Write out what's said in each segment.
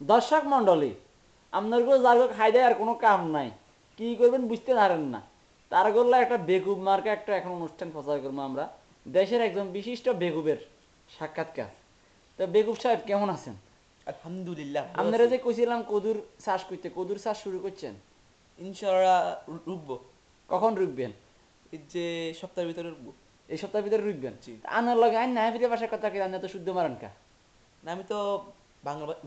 দর্শক মন্ডলী, আপনার যার খাই দেয় আর কোনো কাম নাই, কি করবেন বুঝতে পারেন না। তার করলে একটা বেকুব মার্কে একটা এখন অনুষ্ঠান প্রচার করবো আমরা, দেশের একজন বিশিষ্ট বেকুবের সাক্ষাৎকার। তো বেকুব সাহেব কেমন আছেন? আলহামদুলিল্লাহ ভালো আপনারা আছি। যে কইছিলাম কদুর চাষ করতে, কদুর চাষ শুরু করছেন? ইনশাআল্লাহ রুকবো। কখন রুখবেন? এই যে সপ্তাহের ভিতরে রুকবো। এই সপ্তাহের ভিতরে রুখবেন? জি। আনার লগে আইন না ফিরে বাসার কথা কি আনতে তো শুদ্ধ মারেন কা? না আমি তো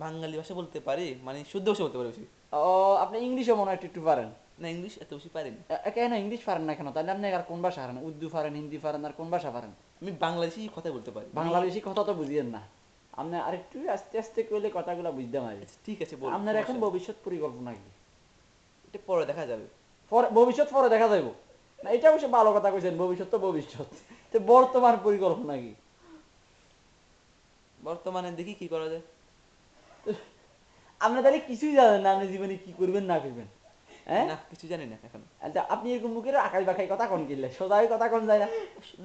বাঙালি ভাষা বলতে পারি, মানে শুদ্ধ ভাষা বলতে পারি বেশি। ও, আপনি ইংলিশও মনে হয় একটু একটু পারেন। না ইংলিশ এত বেশি পারি না। কেন ইংলিশ পারেন না কেন? তাহলে আপনি আর কোন ভাষা পারেন? উর্দু পারেন, হিন্দি পারেন, আর কোন ভাষা পারেন? আমি বাংলাদেশি কথা বলতে পারি মানে। বাংলাদেশি কথা তো বুঝিয়েন না আপনি, আরেকটু আস্তে আস্তে কইলে কথাগুলো বুঝতে পারি। আচ্ছা ঠিক আছে, বলুন, আপনার এখন সমস্যা নেই। ভবিষ্যৎ পরিকল্পনা কি? এটা পরে দেখা যাবে। পরে ভবিষ্যৎ পরে দেখা যাইব না, এটা অবশ্য ভালো কথা কইছেন, ভবিষ্যৎ তো ভবিষ্যৎ। তো বর্তমান পরিকল্পনা কি? বর্তমানে দেখি কি করা যায়। আপনি তাহলে কিছুই জানেন না আপনি জীবনে কি করবেন না করবেন? হ্যাঁ, না কিছু জানি না এখন। আচ্ছা, আপনি এরকম মুখের আকাশ বাকাই কথা কোন কিনলে সোজাই কথা কোন যায় না?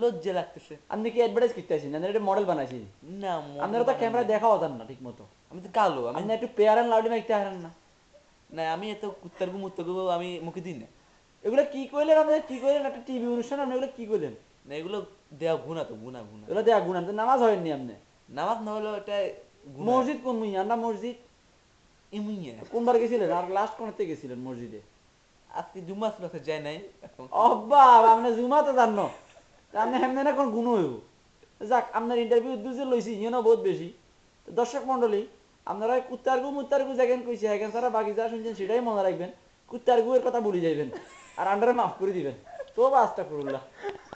লজ্জা লাগতেছে। আপনি কি অ্যাডভার্টাইজ করতে আসেন? এটা মডেল বানাইছি? না মডেল আপনারা তো বানান ক্যামেরায় নাই। দেখাও যান না ঠিক মতো। আমি তো কালো আমি। আপনি একটু পেয়ার অ্যান্ড লাউডি মাইকতে হারেন না? না আমি এত কুত্তারগু মুত্তারগু আমি মুখে দিই না। এগুলো কি কইলেন আপনি? কি কইলেন? একটা টিভি অনুষ্ঠান আপনি এগুলো কি কইলেন? না এগুলো দেওয়া গুণা, তো গুণা গুণা। এগুলো দেয়া গুণ, নামাজ হয়নি আপনি? নামাজ না হলেও এটা গুণা। মসজিদ কোন মুই না মসজিদ? ইমুইয়া। কোনবার গেছিলেন আর লাস্ট কোনতে গেছিলেন মসজিদে? আজকে জুম্মা ছিল, আজকে যায় নাই এখন। অব্বা, আপনি জুমাতে জানো? আপনি হেমনে না কোন গুণ হইব? যাক, আপনার ইন্টারভিউ উদ্যোগ যে লইছি ইয়েও বহুত বেশি। তো দর্শক মন্ডলী, আপনারা কুত্তারগু মুত্তারগু যেখানে কইছে এখান ছাড়া বাকি যা শুনছেন সেটাই মনে রাখবেন। কুত্তারগু এর কথা ভুলে যাইবেন আর আন্ডারে মাফ করে দিবেন। তো বাস্তা করুল্লাহ।